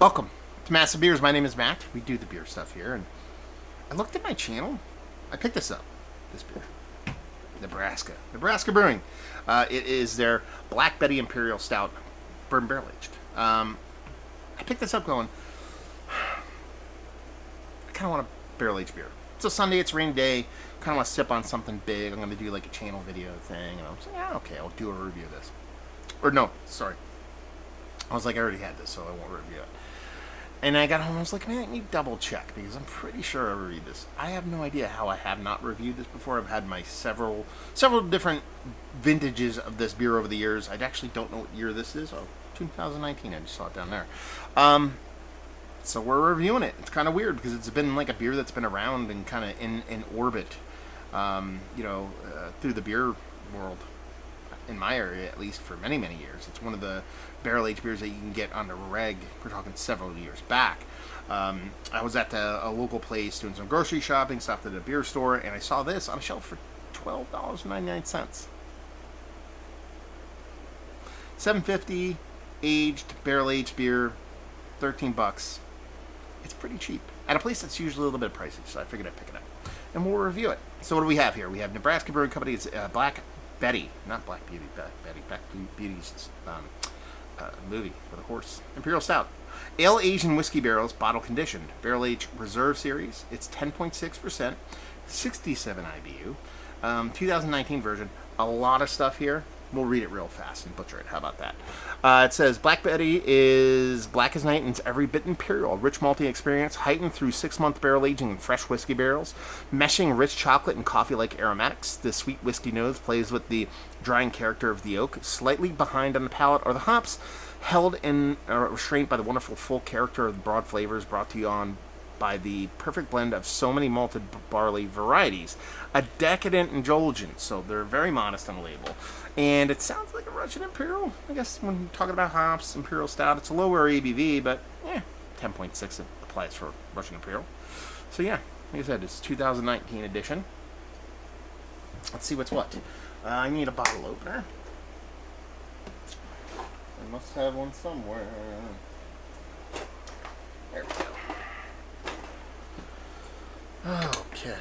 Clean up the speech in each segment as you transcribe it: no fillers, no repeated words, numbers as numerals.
Welcome to Massive Beers. My name is Matt. We do the beer stuff here, and I looked at my channel. I picked this up. This beer, Nebraska Brewing. It is their Black Betty Imperial Stout, bourbon barrel aged. I picked this up going, I kind of want a barrel aged beer. It's a Sunday. It's a rainy day. Kind of want to sip on something big. I'm going to do like a channel video thing, and I'm saying, yeah, okay, I'll do a review of this. Or no, sorry. I was like, I already had this, so I won't review it. And I got home and I was like, man, I need to double check because I'm pretty sure I reviewed this. I have no idea how I have not reviewed this before. I've had my several different vintages of this beer over the years. I actually don't know what year this is. Oh, 2019. I just saw it down there. So we're reviewing it. It's kind of weird because it's been like a beer that's been around and kind of in orbit, through the beer world. In my area, at least, for many years. It's one of the barrel-aged beers that you can get on the reg. We're talking several years back. I was at a local place doing some grocery shopping, stopped at a beer store, and I saw this on a shelf for $12.99. $7.50 aged, barrel-aged beer, $13. It's pretty cheap. At a place that's usually a little bit pricey, so I figured I'd pick it up. And we'll review it. So what do we have here? We have Nebraska Brewing Company. It's Black Betty, not Black Beauty, Black Beauty's movie with a horse. Imperial Stout. Ale Asian whiskey barrels, bottle conditioned. Barrel aged reserve series. It's 10.6%, 67 IBU. 2019 version. A lot of stuff here. We'll read it real fast and butcher it. How about that? It says, Black Betty is black as night and it's every bit imperial. Rich malty experience, heightened through 6-month barrel aging in fresh whiskey barrels. Meshing rich chocolate and coffee-like aromatics. The sweet whiskey nose plays with the drying character of the oak. Slightly behind on the palate are the hops, held in restraint by the wonderful full character of the broad flavors brought to you on by the perfect blend of so many malted barley varieties. A decadent indulgence, so they're very modest on the label. And it sounds like a Russian Imperial. I guess when talking about hops, Imperial Stout, it's a lower ABV, but 10.6 applies for Russian Imperial. So yeah, like I said, it's 2019 edition. Let's see what's what. I need a bottle opener. I must have one somewhere. There we go. Okay.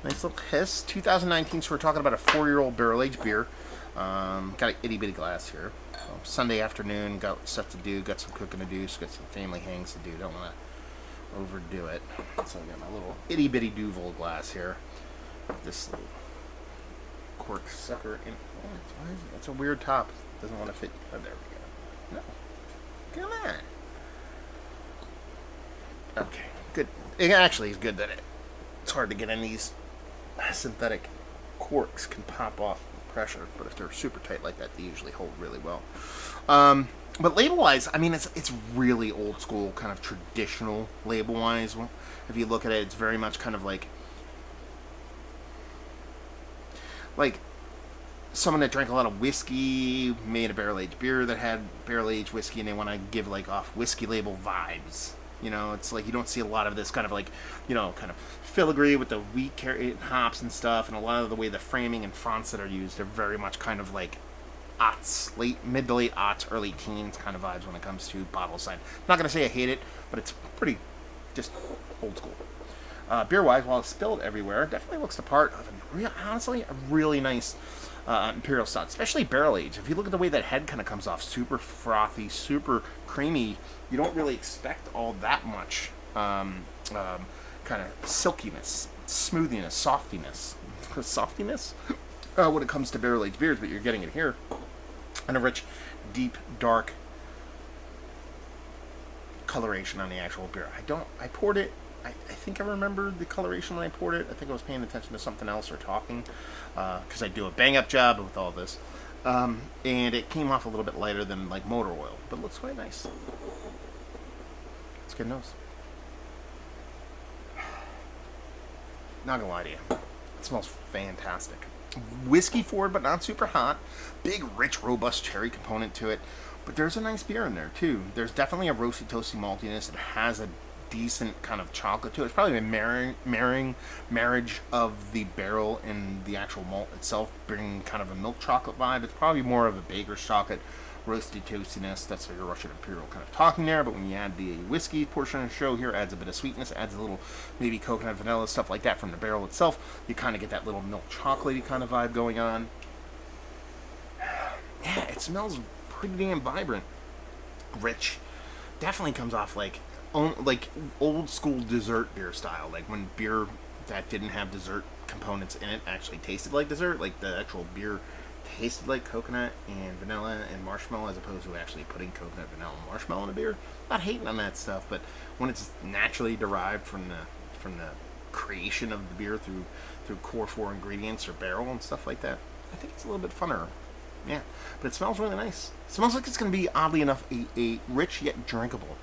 Nice little hiss. 2019, so we're talking about a 4-year-old barrel-aged beer. Got an itty-bitty glass here. Sunday afternoon, got stuff to do, got some cooking to do, so got some family hangs to do. Don't want to overdo it. So I got my little itty-bitty Duvel glass here. This little cork sucker in. Oh, it's a weird top. It doesn't want to fit. Oh, there we go. No. Come on. Okay, good. It actually is good that it's hard to get in these synthetic corks can pop off with pressure, but if they're super tight like that, they usually hold really well. But label-wise, I mean, it's really old school, kind of traditional label-wise. If you look at it, it's very much kind of like someone that drank a lot of whiskey made a barrel-aged beer that had barrel-aged whiskey, and they want to give like off whiskey label vibes. You know, it's like you don't see a lot of this kind of like, kind of filigree with the wheat hops and stuff, and a lot of the way the framing and fonts that are used are very much kind of like mid to late aughts, early teens kind of vibes when it comes to bottle design. I'm not going to say I hate it, but it's pretty just old school. Beer-wise, while it's spilled everywhere, definitely looks the part of honestly a really nice Imperial Stout, especially barrel aged. If you look at the way that head kind of comes off, super frothy, super creamy, you don't really expect all that much kind of silkiness, smoothiness, softiness when it comes to barrel aged beers, but you're getting it here. And a rich, deep, dark coloration on the actual beer. I poured it. I think I remember the coloration when I poured it. I think I was paying attention to something else or talking, because I do a bang-up job with all this. And it came off a little bit lighter than like motor oil, but it looks quite nice. It's good nose. Not gonna lie to you, it smells fantastic. Whiskey forward, but not super hot. Big, rich, robust cherry component to it. But there's a nice beer in there too. There's definitely a roasty, toasty maltiness. It has a decent kind of chocolate to it. It's probably a marriage of the barrel and the actual malt itself, bringing kind of a milk chocolate vibe. It's probably more of a baker's chocolate roasted toastiness. That's your Russian Imperial kind of talking there. But when you add the whiskey portion of the show here, adds a bit of sweetness, adds a little maybe coconut, vanilla, stuff like that from the barrel itself. You kind of get that little milk chocolatey kind of vibe going on. Yeah, it smells pretty damn vibrant, rich. Definitely comes off like old school dessert beer style, like when beer that didn't have dessert components in it actually tasted like dessert, like the actual beer tasted like coconut and vanilla and marshmallow, as opposed to actually putting coconut, vanilla, and marshmallow in a beer. Not hating on that stuff, but when it's naturally derived from the creation of the beer through core 4 ingredients or barrel and stuff like that, I think it's a little bit funner. Yeah, but it smells really nice. It smells like it's going to be, oddly enough, a rich yet drinkable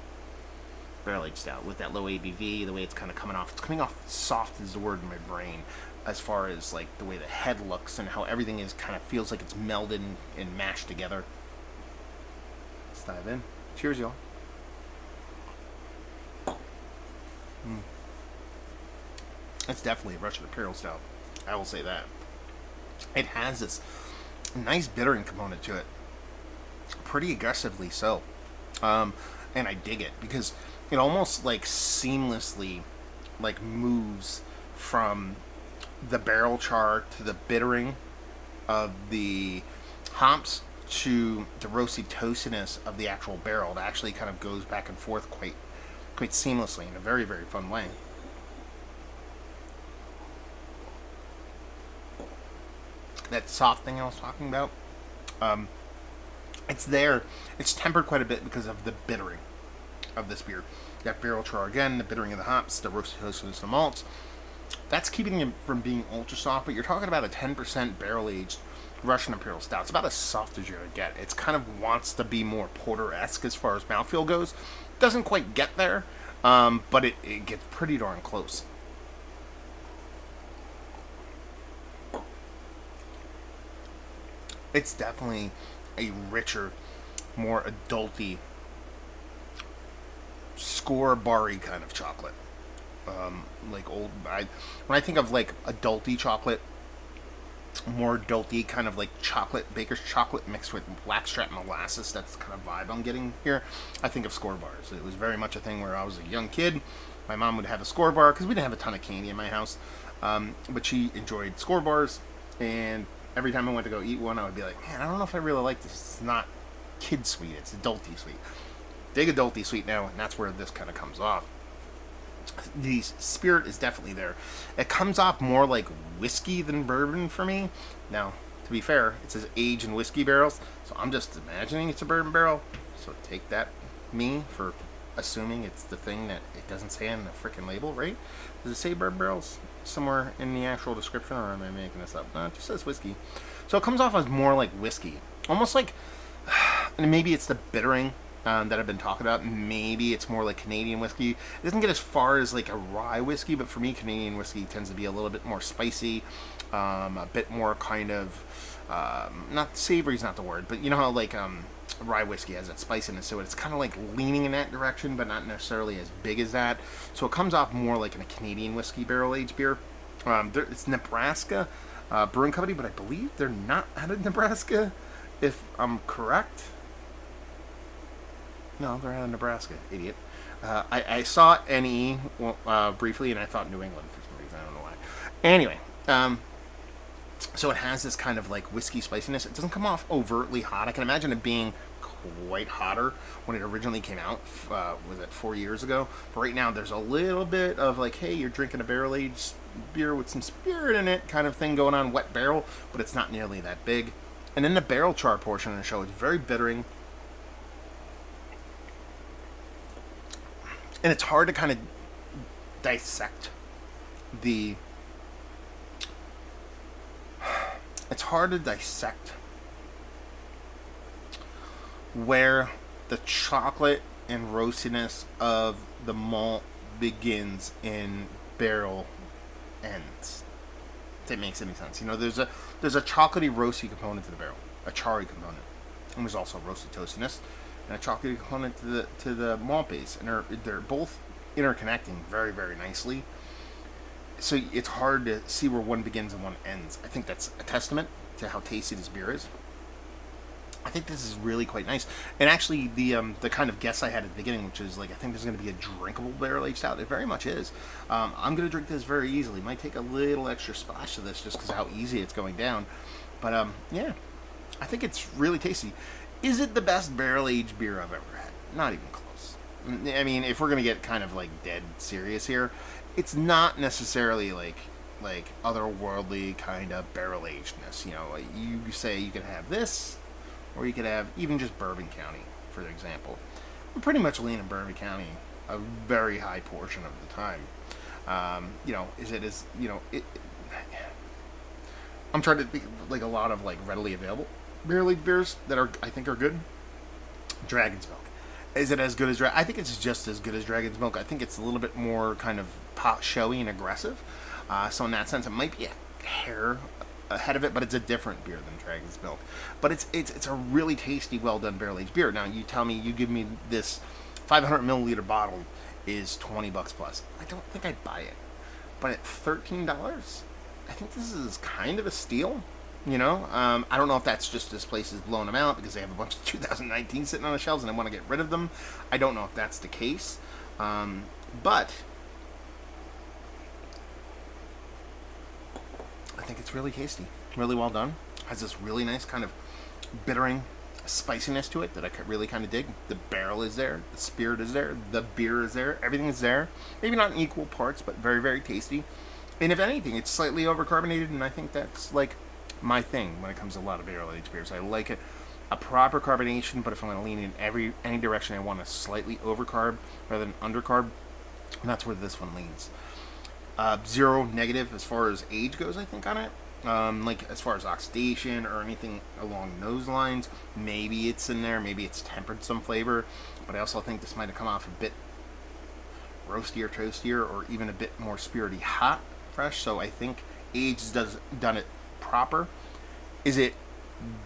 barrel-aged stout with that low ABV, the way it's kind of coming off. It's coming off soft is the word in my brain, as far as like the way the head looks and how everything is kind of feels like it's melded and mashed together. Let's dive in. Cheers, y'all. It's definitely a Russian Imperial Stout. I will say that. It has this nice bittering component to it, pretty aggressively so, and I dig it because it almost like seamlessly like moves from the barrel char to the bittering of the hops to the roasty toastiness of the actual barrel. It actually kind of goes back and forth quite seamlessly in a very, very fun way. That soft thing I was talking about, it's there. It's tempered quite a bit because of the bittering of this beer. That barrel char again, the bittering of the hops, the roasted toastiness of the malts. That's keeping it from being ultra soft, but you're talking about a 10% barrel-aged Russian Imperial Stout. It's about as soft as you're going to get. It's kind of wants to be more porter-esque as far as mouthfeel goes. Doesn't quite get there, but it gets pretty darn close. It's definitely a richer, more adulty, score-bar-y kind of chocolate. Like when I think of like adulty chocolate, more adulty kind of like chocolate, baker's chocolate mixed with blackstrap molasses. That's the kind of vibe I'm getting here. I think of score bars. It was very much a thing where I was a young kid. My mom would have a score bar because we didn't have a ton of candy in my house, but she enjoyed score bars, and every time I went to go eat one, I would be like, man, I don't know if I really like this. It's not kid sweet. It's adulty sweet. Dig adulty sweet now, and that's where this kind of comes off. The spirit is definitely there. It comes off more like whiskey than bourbon for me. Now, to be fair, it says aged in whiskey barrels, so I'm just imagining it's a bourbon barrel. So take that, me, for assuming it's the thing that it doesn't say on the freaking label, right? Does it say bourbon barrels somewhere in the actual description, or am I making this up? No, it just says whiskey. So it comes off as more like whiskey. Almost like, and maybe it's the bittering that I've been talking about. Maybe it's more like Canadian whiskey. It doesn't get as far as like a rye whiskey, but for me, Canadian whiskey tends to be a little bit more spicy, a bit more kind of, not savory is not the word, but you know how like rye whiskey has that spiciness, so it's kind of like leaning in that direction, but not necessarily as big as that. So it comes off more like in a Canadian whiskey barrel-aged beer. It's Nebraska Brewing Company, but I believe they're not out of Nebraska, if I'm correct. No, they're out of Nebraska, idiot. I saw NE briefly, and I thought New England for some reason. I don't know why. Anyway, so it has this kind of like whiskey spiciness. It doesn't come off overtly hot. I can imagine it being quite hotter when it originally came out. Was it 4 years ago? But right now, there's a little bit of like, hey, you're drinking a barrel-aged beer with some spirit in it kind of thing going on, wet barrel, but it's not nearly that big. And then the barrel char portion of the show is very bittering. And it's hard to kind of dissect the... It's hard to dissect where the chocolate and roastiness of the malt begins and barrel ends. If that makes any sense. You know, there's a chocolatey roasty component to the barrel, a charry component, and there's also roasted toastiness and a chocolatey component to the malt base, and they're both interconnecting very, very nicely. So it's hard to see where one begins and one ends. I think that's a testament to how tasty this beer is. I think this is really quite nice. And actually, the kind of guess I had at the beginning, which is like I think there's going to be a drinkable barrel aged stout. It very much is. I'm going to drink this very easily. Might take a little extra splash of this just because of how easy it's going down. But yeah, I think it's really tasty. Is it the best barrel aged beer I've ever had? Not even close. I mean, if we're going to get kind of like dead serious here, it's not necessarily like otherworldly kind of barrel agedness. You know, you say you can have this, or you could have even just Bourbon County, for example. I'm pretty much leaning Bourbon County a very high portion of the time. You know, is it as, you know, I'm trying to think of like a lot of like readily available barrel aged beers that I think are good. Dragon's Milk. Is it as good as I think it's just as good as Dragon's Milk. I think it's a little bit more kind of showy and aggressive. So in that sense, it might be a hair ahead of it, but it's a different beer than Dragon's Milk. But it's a really tasty, well done barrel aged beer. Now you tell me, you give me this 500 milliliter bottle is $20 plus. I don't think I'd buy it, but at $13, I think this is kind of a steal. You know, I don't know if that's just this place is blowing them out because they have a bunch of 2019 sitting on the shelves and they want to get rid of them. I don't know if that's the case, but I think it's really tasty, really well done. Has this really nice kind of bittering spiciness to it that I really kind of dig. The barrel is there, the spirit is there, the beer is there, everything is there. Maybe not in equal parts, but very, very tasty. And if anything, it's slightly overcarbonated, and I think that's like my thing when it comes to a lot of barrel aged beers. I like it a proper carbonation, but if I'm going to lean in any direction, I want a slightly overcarb rather than undercarb. And that's where this one leans. Zero negative as far as age goes, I think, on it. Like as far as oxidation or anything along those lines, maybe it's in there, maybe it's tempered some flavor, but I also think this might have come off a bit roastier, toastier, or even a bit more spirity hot fresh. So I think age done it proper. Is it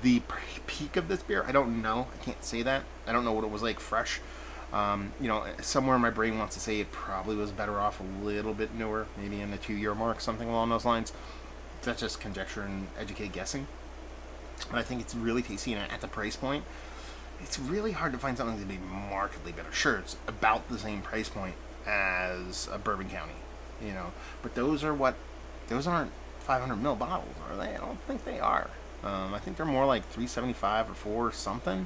the peak of this beer? I don't know. I can't say that. I don't know what it was like fresh. You know, somewhere in my brain wants to say it probably was better off a little bit newer, maybe in the 2-year mark, something along those lines. That's just conjecture and educated guessing. But I think it's really tasty, and at the price point, it's really hard to find something to be markedly better. Sure, it's about the same price point as a Bourbon County, you know, but those aren't 500 ml bottles, are they? I don't think they are. I think they're more like $3.75 or $4 something.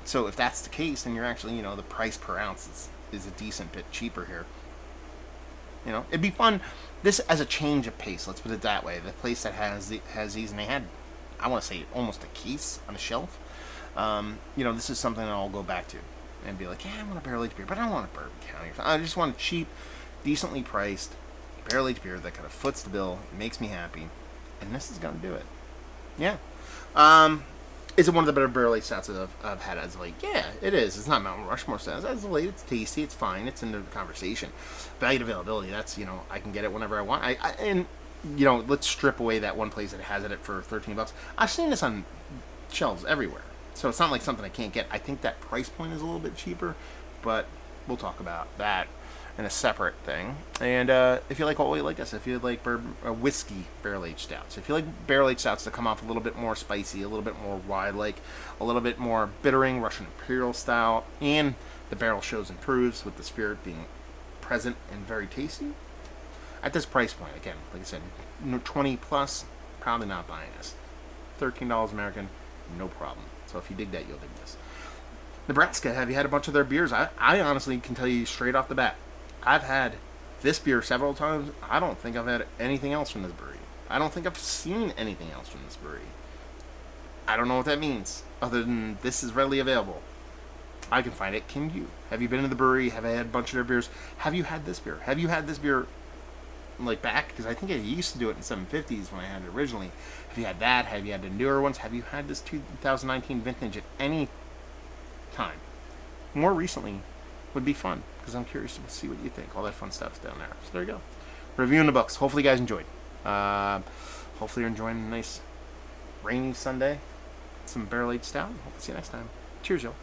So if that's the case, then you're actually, you know, the price per ounce is a decent bit cheaper here. You know, it'd be fun. This as a change of pace. Let's put it that way. The place that has these, and they had, I want to say, almost a case on the shelf. You know, this is something that I'll go back to and be like, yeah, I want a barrel aged beer, but I don't want a Bourbon County. I just want a cheap, decently priced barrel aged beer that kind of foots the bill, makes me happy, and this is gonna do it. Yeah. Is it one of the better barrel aged stouts that I've had as of late? Yeah, it is. It's not Mountain Rushmore stouts. As of late, it's tasty, it's fine, it's in the conversation. Value availability, that's, you know, I can get it whenever I want. And, you know, let's strip away that one place that has it for $13. I've seen this on shelves everywhere. So it's not like something I can't get. I think that price point is a little bit cheaper, but we'll talk about that in a separate thing. And if you like what we like us, if you like whiskey barrel aged stouts, if you like barrel aged stouts that come off a little bit more spicy, a little bit more wide, like a little bit more bittering, Russian Imperial style, and the barrel shows and proves with the spirit being present and very tasty. At this price point, again, like I said, 20 plus, probably not buying this. $13 American, no problem. So if you dig that, you'll dig this. Nebraska, have you had a bunch of their beers? I honestly can tell you straight off the bat, I've had this beer several times. I don't think I've had anything else from this brewery. I don't think I've seen anything else from this brewery. I don't know what that means, other than this is readily available. I can find it. Can you? Have you been to the brewery? Have I had a bunch of their beers? Have you had this beer? Have you had this beer, like, back? Because I think I used to do it in 750s when I had it originally. Have you had that? Have you had the newer ones? Have you had this 2019 vintage at any time? More recently would be fun, because I'm curious to see what you think. All that fun stuff's down there. So there you go. Reviewing the books. Hopefully you guys enjoyed. Hopefully you're enjoying a nice rainy Sunday. Some barrel aged stout. Hope to see you next time. Cheers, y'all.